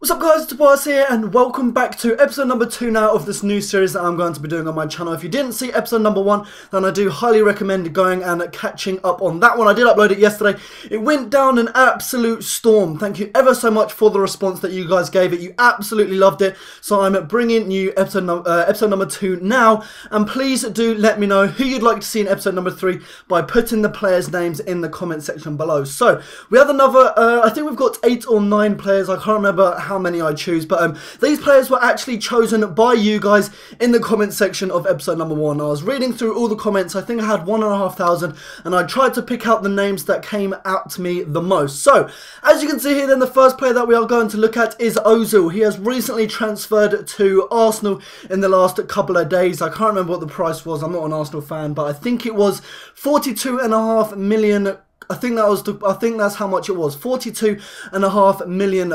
What's up guys, Tobiias here and welcome back to episode number 2 now of this new series that I'm going to be doing on my channel. If you didn't see episode number 1, then I do highly recommend going and catching up on that one. I did upload it yesterday. It went down an absolute storm. Thank you ever so much for the response that you guys gave it. You absolutely loved it. So I'm bringing you episode number 2 now. And please do let me know who you'd like to see in episode number 3 by putting the players' names in the comment section below. So we have another, I think we've got 8 or 9 players. I can't remember how many I choose, but these players were actually chosen by you guys in the comment section of episode number 1. I was reading through all the comments. I think I had 1,500 and I tried to pick out the names that came out to me the most. So as you can see here, then the first player that we are going to look at is Ozil. He has recently transferred to Arsenal in the last couple of days. I can't remember what the price was. I'm not an Arsenal fan, but I think it was 42.5 million. I think that's how much it was, £42.5 million.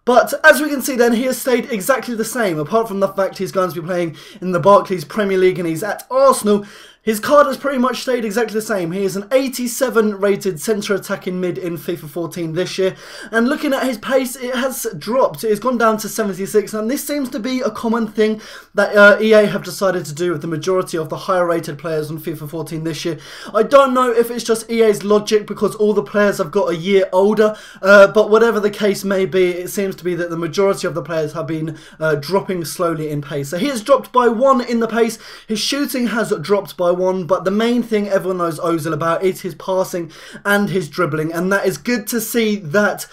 But as we can see then, he has stayed exactly the same, apart from the fact he's going to be playing in the Barclays Premier League and he's at Arsenal. His card has pretty much stayed exactly the same. He is an 87 rated centre attacking mid in FIFA 14 this year. And looking at his pace, it has dropped. It has gone down to 76. And this seems to be a common thing that EA have decided to do with the majority of the higher rated players on FIFA 14 this year. I don't know if it's just EA's logic because all the players have got a year older. But whatever the case may be, it seems to be that the majority of the players have been dropping slowly in pace. So he has dropped by 1 in the pace. His shooting has dropped by 1, but the main thing everyone knows Ozil about is his passing and his dribbling, and that is good to see that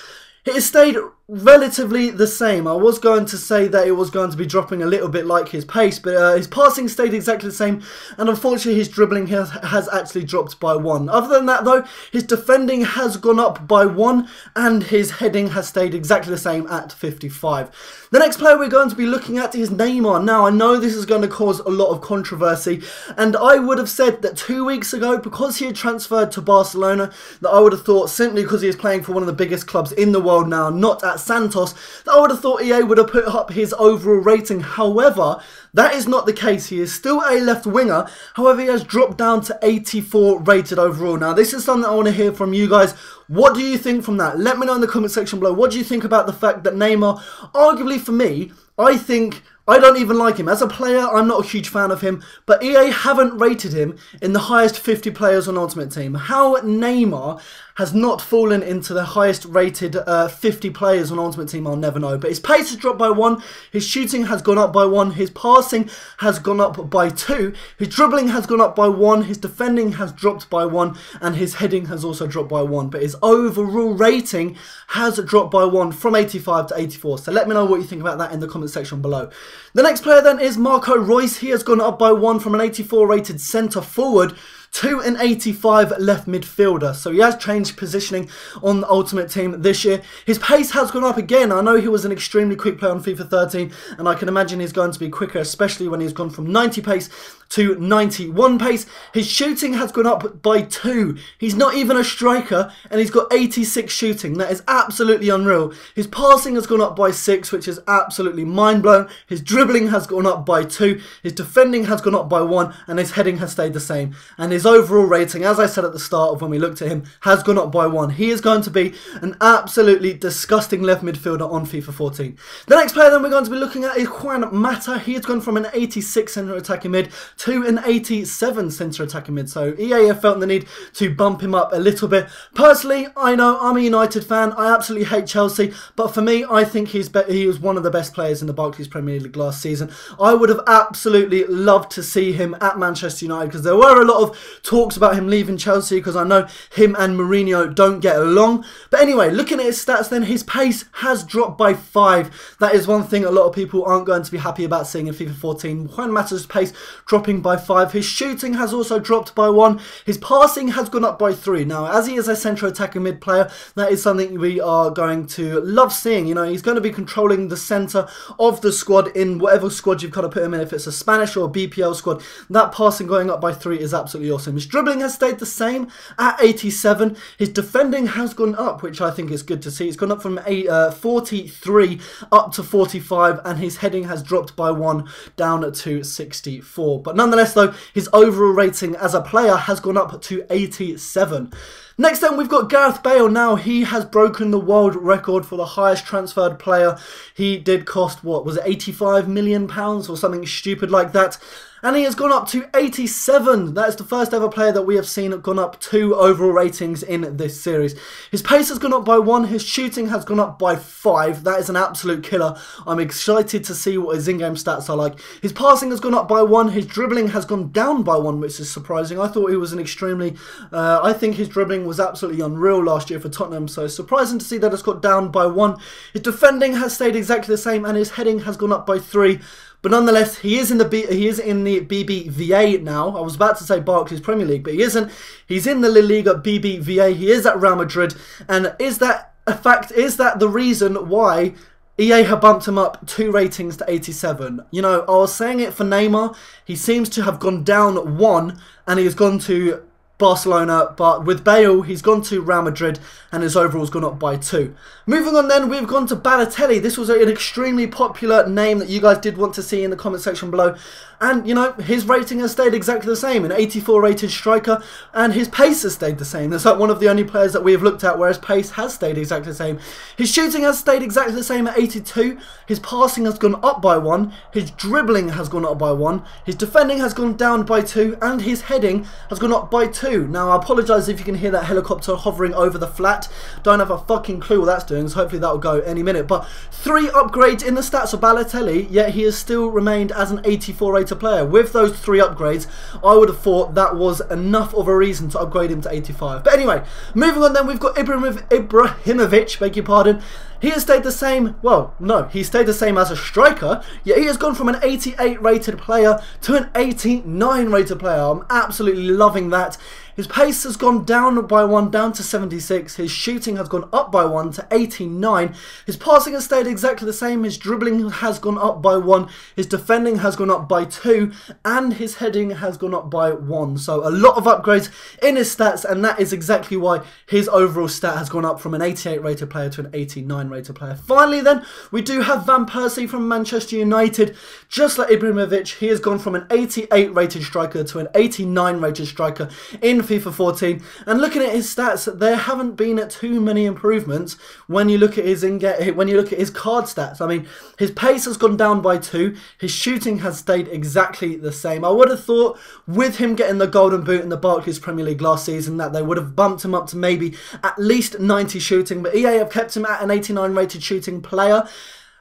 it has stayed relatively the same. I was going to say that it was going to be dropping a little bit like his pace, but his passing stayed exactly the same, and unfortunately his dribbling has actually dropped by 1. Other than that though, his defending has gone up by 1 and his heading has stayed exactly the same at 55. The next player we're going to be looking at is Neymar. Now I know this is going to cause a lot of controversy, and I would have said that 2 weeks ago, because he had transferred to Barcelona, that I would have thought simply because he is playing for one of the biggest clubs in the world now, not at Santos, that I would have thought EA would have put up his overall rating. However, that is not the case. He is still a left winger. However, he has dropped down to 84 rated overall. Now, this is something I want to hear from you guys. What do you think from that? Let me know in the comment section below. What do you think about the fact that Neymar, arguably for me, I don't even like him. As a player, I'm not a huge fan of him, but EA haven't rated him in the highest 50 players on Ultimate Team. How Neymar has not fallen into the highest rated 50 players on Ultimate Team, I'll never know. But his pace has dropped by 1, his shooting has gone up by 1, his passing has gone up by 2, his dribbling has gone up by 1, his defending has dropped by 1, and his heading has also dropped by 1. But his overall rating has dropped by 1 from 85 to 84. So let me know what you think about that in the comment section below. The next player then is Royce. He has gone up by 1 from an 84 rated centre forward to an 85 left midfielder. So he has changed positioning on the Ultimate Team this year. His pace has gone up again. I know he was an extremely quick player on FIFA 13, and I can imagine he's going to be quicker, especially when he's gone from 90 pace to 91 pace. His shooting has gone up by 2. He's not even a striker, and he's got 86 shooting. That is absolutely unreal. His passing has gone up by 6, which is absolutely mind-blowing. His dribbling has gone up by 2. His defending has gone up by 1, and his heading has stayed the same. And his overall rating, as I said at the start of when we looked at him, has gone up by 1. He is going to be an absolutely disgusting left midfielder on FIFA 14. The next player then we're going to be looking at is Juan Mata. He has gone from an 86 centre attacking mid to an 87 centre attacking mid. So EA have felt the need to bump him up a little bit. Personally, I know I'm a United fan. I absolutely hate Chelsea, but for me, I think he was one of the best players in the Barclays Premier League last season. I would have absolutely loved to see him at Manchester United because there were a lot of talks about him leaving Chelsea because I know him and Mourinho don't get along. But anyway, looking at his stats then, his pace has dropped by 5. That is one thing a lot of people aren't going to be happy about seeing in FIFA 14. Juan Mata's pace dropping by 5. His shooting has also dropped by 1. His passing has gone up by 3. Now, as he is a central attacking mid player, that is something we are going to love seeing. You know, he's going to be controlling the centre of the squad in whatever squad you've got to put him in. If it's a Spanish or a BPL squad, that passing going up by 3 is absolutely awesome. His dribbling has stayed the same at 87. His defending has gone up, which I think is good to see. It's gone up from 43 up to 45, and his heading has dropped by 1 down to 64. But nonetheless though, his overall rating as a player has gone up to 87. Next then, we've got Gareth Bale. Now, he has broken the world record for the highest transferred player. He did cost, what, was it £85 million or something stupid like that? And he has gone up to 87. That is the first ever player that we have seen gone up 2 overall ratings in this series. His pace has gone up by 1. His shooting has gone up by 5. That is an absolute killer. I'm excited to see what his in-game stats are like. His passing has gone up by 1. His dribbling has gone down by 1, which is surprising. I thought he was an extremely... I think his dribbling was absolutely unreal last year for Tottenham. So surprising to see that it's got down by 1. His defending has stayed exactly the same, and his heading has gone up by 3. But nonetheless, he is in the BBVA now. I was about to say Barclays Premier League, but he isn't. He's in the La Liga BBVA. He is at Real Madrid. And is that a fact? Is that the reason why EA have bumped him up 2 ratings to 87? You know, I was saying it for Neymar. He seems to have gone down 1, and he has gone to Barcelona, but with Bale, he's gone to Real Madrid and his overall's gone up by 2. Moving on then, we've gone to Balotelli. This was an extremely popular name that you guys did want to see in the comment section below. And, you know, his rating has stayed exactly the same, an 84 rated striker, and his pace has stayed the same. That's like one of the only players that we have looked at where his pace has stayed exactly the same. His shooting has stayed exactly the same at 82. His passing has gone up by 1. His dribbling has gone up by 1. His defending has gone down by 2. And his heading has gone up by 2. Now, I apologise if you can hear that helicopter hovering over the flat. Don't have a fucking clue what that's doing, so hopefully that will go any minute. But 3 upgrades in the stats of Balotelli, yet he has still remained as an 84 rated player. With those 3 upgrades, I would have thought that was enough of a reason to upgrade him to 85. But anyway, moving on then, we've got Ibrahimovic, beg your pardon. He has stayed the same, well, no, he stayed the same as a striker, yet he has gone from an 88 rated player to an 89 rated player. I'm absolutely loving that. His pace has gone down by 1, down to 76. His shooting has gone up by 1 to 89. His passing has stayed exactly the same. His dribbling has gone up by 1. His defending has gone up by 2. And his heading has gone up by 1. So a lot of upgrades in his stats, and that is exactly why his overall stat has gone up from an 88 rated player to an 89 rated player. Finally then, we do have Van Persie from Manchester United. Just like Ibrahimovic, he has gone from an 88 rated striker to an 89 rated striker in FIFA 14, and looking at his stats, there haven't been too many improvements when you look at his card stats. I mean, his pace has gone down by 2, his shooting has stayed exactly the same. I would have thought with him getting the golden boot in the Barclays Premier League last season that they would have bumped him up to maybe at least 90 shooting, but EA have kept him at an 89 rated shooting player.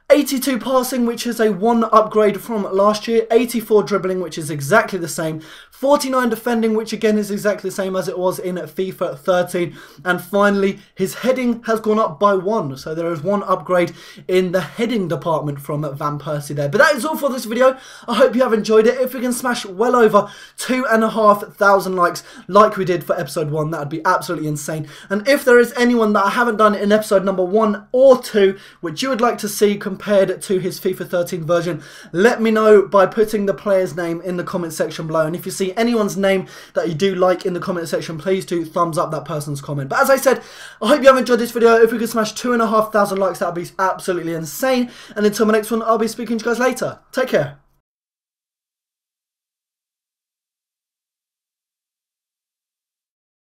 82 passing, which is a 1 upgrade from last year. 84 dribbling, which is exactly the same. 49 defending, which again is exactly the same as it was in FIFA 13. And finally, his heading has gone up by 1. So there is 1 upgrade in the heading department from Van Persie there. But that is all for this video. I hope you have enjoyed it. If we can smash well over 2,500 likes like we did for episode 1, that would be absolutely insane. And if there is anyone that I haven't done in episode number 1 or 2, which you would like to see compared to his FIFA 13 version, let me know by putting the player's name in the comment section below. And if you see anyone's name that you do like in the comment section, please do thumbs up that person's comment. But as I said, I hope you have enjoyed this video. If we could smash 2,500 likes, that would be absolutely insane. And until my next one, I'll be speaking to you guys later. Take care.